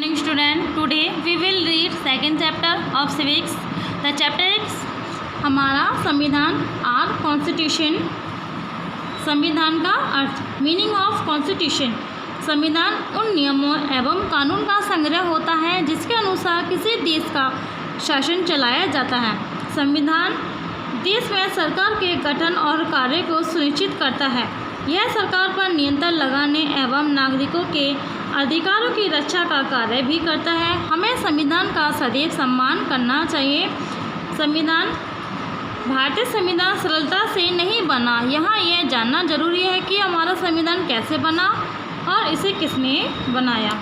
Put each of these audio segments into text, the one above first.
morning student. Today we will read second chapter of civics. The chapter is हमारा संविधान, are constitution. संविधान का अर्थ, meaning of constitution. संविधान उन नियमों एवं कानून का संग्रह होता है जिसके अनुसार किसी देश का शासन चलाया जाता है। संविधान देश में सरकार के गठन और कार्य को सुनिश्चित करता है। यह सरकार पर नियंत्रण लगाने एवं नागरिकों के अधिकारों की रक्षा का कार्य भी करता है। हमें संविधान का सदैव सम्मान करना चाहिए। संविधान, भारतीय संविधान सरलता से नहीं बना। यहाँ यह जानना जरूरी है कि हमारा संविधान कैसे बना और इसे किसने बनाया।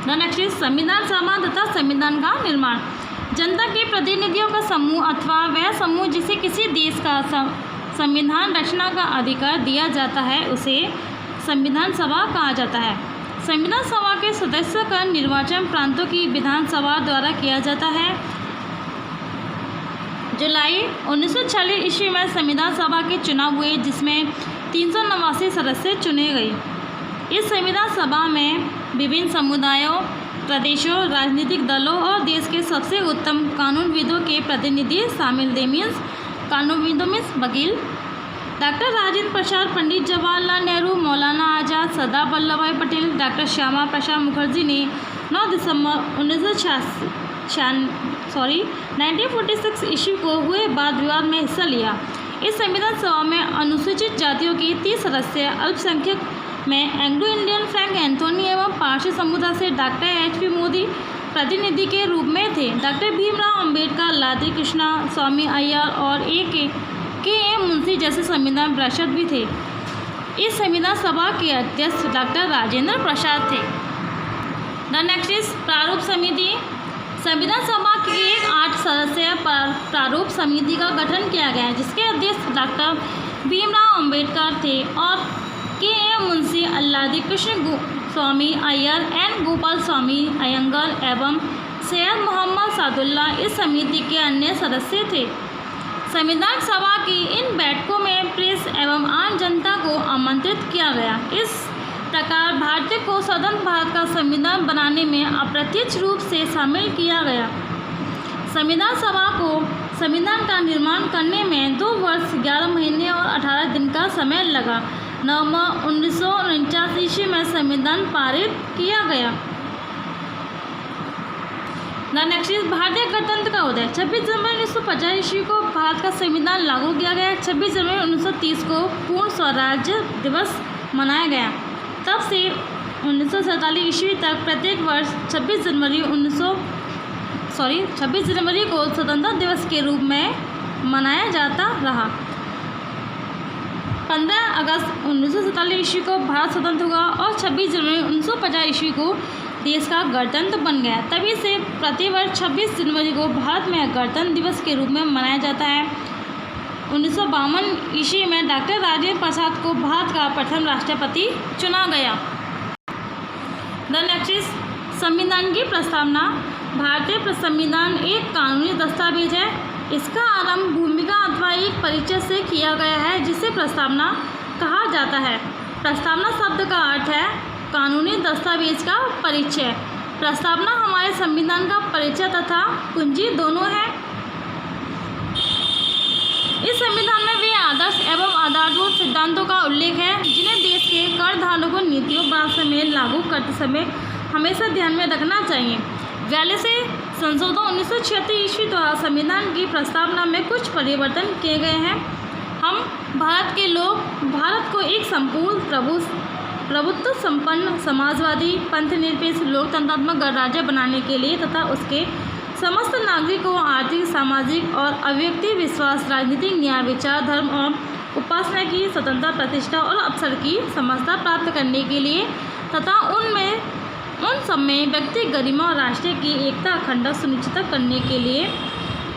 नेक्स्ट इज संविधान सभा तथा संविधान का निर्माण। जनता के प्रतिनिधियों का समूह अथवा वह समूह जिसे किसी देश का संविधान रचना का अधिकार दिया जाता है उसे संविधान सभा कहा जाता है। संविधान सभा के सदस्यों का निर्वाचन प्रांतों की विधानसभा द्वारा किया जाता है। जुलाई 1946 ईस्वी में संविधान सभा के चुनाव हुए जिसमें 389 सदस्य चुने गए। इस संविधान सभा में विभिन्न समुदायों, प्रदेशों, राजनीतिक दलों और देश के सबसे उत्तम कानूनविदों के प्रतिनिधि शामिल थे। मीन्स कानूनविदों में वकील डॉक्टर राजेंद्र प्रसाद, पंडित जवाहरलाल नेहरू, मौलाना आज़ाद, सरदार वल्लभ भाई पटेल, डॉक्टर श्यामा प्रसाद मुखर्जी ने 9 दिसंबर 1946 ईस्वी को हुए वाद विवाद में हिस्सा लिया। इस संविधान सभा में अनुसूचित जातियों के 30 सदस्य, अल्पसंख्यक में एंग्लो इंडियन फ्रैंक एंथोनी एवं पारसी समुदाय से डॉक्टर एच.पी. मोदी प्रतिनिधि के रूप में थे। डॉक्टर भीमराव अंबेडकर, लादी कृष्णा स्वामी अय्यर और के.एम. मुंशी जैसे संविधान पार्षद भी थे। इस संविधान सभा के अध्यक्ष डॉक्टर राजेंद्र प्रसाद थे। द नेक्स्ट इज प्रारूप समिति। संविधान सभा की 8 सदस्यीय प्रारूप समिति का गठन किया गया है जिसके अध्यक्ष डॉक्टर भीमराव अंबेडकर थे और के.एम. मुंशी, अल्लादी कृष्ण स्वामी अय्यर एन गोपाल स्वामी अयंगर एवं सैयद मोहम्मद सादुल्ला इस समिति के अन्य सदस्य थे। संविधान सभा की इन बैठकों में प्रेस एवं आम जनता को आमंत्रित किया गया। इस प्रकार भारतीय को स्वतंत्र भारत का संविधान बनाने में अप्रत्यक्ष रूप से शामिल किया गया। संविधान सभा को संविधान का निर्माण करने में 2 वर्ष 11 महीने और 18 दिन का समय लगा। नवंबर 1949 ईस्वी में संविधान पारित किया गया। नेक्स्ट इज भारतीय गणतंत्र का उदय। 26 जनवरी 1950 ईस्वी को भारत का संविधान लागू किया गया। 26 जनवरी 1930 को पूर्ण स्वराज्य दिवस मनाया गया। तब से 1947 ईस्वी तक प्रत्येक वर्ष 26 जनवरी को स्वतंत्रता दिवस के रूप में मनाया जाता रहा। 15 अगस्त 1947 ईस्वी को भारत स्वतंत्र हुआ और 26 जनवरी 1950 ईस्वी को देश का गणतंत्र बन गया। तभी से प्रतिवर्ष 26 जनवरी को भारत में गणतंत्र दिवस के रूप में मनाया जाता है। 1952 ईस्वी में डॉक्टर राजेंद्र प्रसाद को भारत का प्रथम राष्ट्रपति चुना गया। द नेक्स्ट इज संविधान की प्रस्तावना। भारतीय संविधान एक कानूनी दस्तावेज है। इसका आरंभ भूमिका अथवा एक परिचय से किया गया है जिसे प्रस्तावना कहा जाता है। प्रस्तावना शब्द का अर्थ है कानूनी दस्तावेज का परिचय। प्रस्तावना हमारे संविधान का परिचय तथा कुंजी दोनों है। इस संविधान में वे आदर्श एवं आधारभूत सिद्धांतों का उल्लेख है जिन्हें देश के करधारकों को नीतियों बनाते समय लागू करते समय हमेशा ध्यान में रखना चाहिए। 42 संशोधन 1976 ईस्वी द्वारा संविधान की प्रस्तावना में कुछ परिवर्तन किए गए हैं। हम भारत के लोग भारत को एक संपूर्ण प्रभुत्व संपन्न समाजवादी पंथनिरपेक्ष लोकतंत्रात्मक गणराज्य बनाने के लिए तथा उसके समस्त नागरिकों आर्थिक, सामाजिक और अव्यक्ति विश्वास, राजनीतिक न्याय, विचार, धर्म और उपासना की स्वतंत्रता, प्रतिष्ठा और अवसर की समता प्राप्त करने के लिए तथा उन सब में व्यक्ति गरिमा और राष्ट्र की एकता अखंडता सुनिश्चित करने के लिए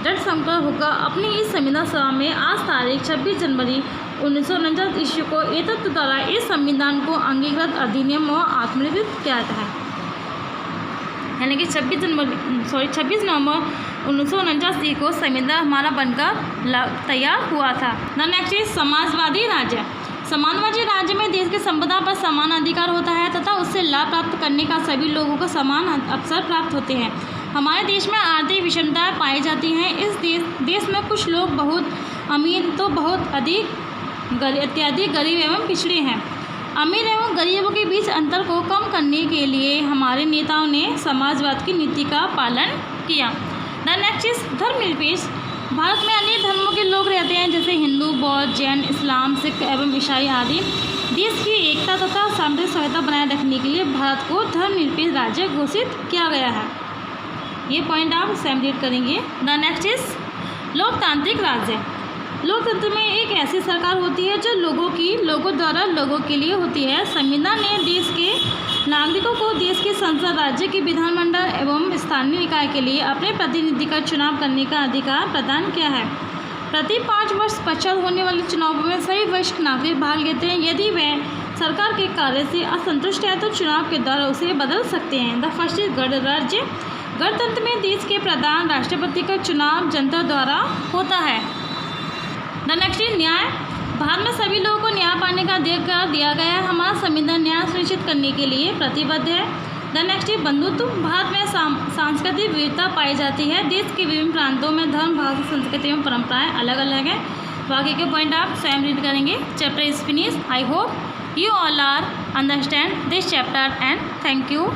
दृढ़ संकल्प होकर अपनी इस संविधान सभा में आज तारीख 26 जनवरी 1949 ईस्वी को एतत् द्वारा इस संविधान को अंगीकृत अधिनियम और आत्मनिर्भर किया जाता है। यानी कि 26 नवंबर 1949 को संविधान हमारा बनकर तैयार हुआ था। द नेक्स्ट इज समाजवादी राज्य। समानवादी राज्य में देश की संपदा पर समान अधिकार होता है तथा उससे लाभ प्राप्त करने का सभी लोगों को समान अवसर प्राप्त होते हैं। हमारे देश में आर्थिक विषमताएं पाई जाती हैं। इस देश में कुछ लोग बहुत अमीर तो बहुत अत्यधिक गरीब एवं पिछड़े हैं। अमीर एवं गरीबों के बीच अंतर को कम करने के लिए हमारे नेताओं ने समाजवाद की नीति का पालन किया। द नेक्स्ट इज धर्मनिरपेक्ष। भारत में अनेक धर्मों के लोग रहते हैं, जैसे हिंदू, बौद्ध, जैन, इस्लाम, सिख एवं ईसाई आदि। देश की एकता तथा सामाजिक सहायता बनाए रखने के लिए भारत को धर्मनिरपेक्ष राज्य घोषित किया गया है। ये पॉइंट आप स्वयं रीड करेंगे। द नेक्स्ट इज लोकतांत्रिक राज्य। लोकतंत्र में एक ऐसी सरकार होती है जो लोगों द्वारा लोगों के लिए होती है। संविधान ने देश के नागरिकों को देश की संसद, राज्य की विधानमंडल एवं स्थानीय निकाय के लिए अपने प्रतिनिधि का चुनाव करने का अधिकार प्रदान किया है। प्रति 5 वर्ष पश्चात होने वाले चुनावों में सभी वरिष्ठ नागरिक भाग लेते हैं। यदि वे सरकार के कार्य से असंतुष्ट हैं तो चुनाव के द्वारा उसे बदल सकते हैं। द फर्स्ट इज गणराज्य। गणतंत्र में देश के प्रधान राष्ट्रपति का चुनाव जनता द्वारा होता है। द नेक्स्ट इज न्याय। भारत में सभी लोगों को न्याय पाने का अधिकार दिया गया है। हमारा संविधान न्याय सुनिश्चित करने के लिए प्रतिबद्ध है। द नेक्स्ट इज बंधुत्व। भारत में सांस्कृतिक विविधता पाई जाती है। देश के विभिन्न प्रांतों में धर्म, भाषा, संस्कृति एवं परंपराएं अलग अलग हैं। बाकी के पॉइंट आप स्वयं रीड करेंगे। Chapter is finish. I hope you all are understand this chapter and thank you.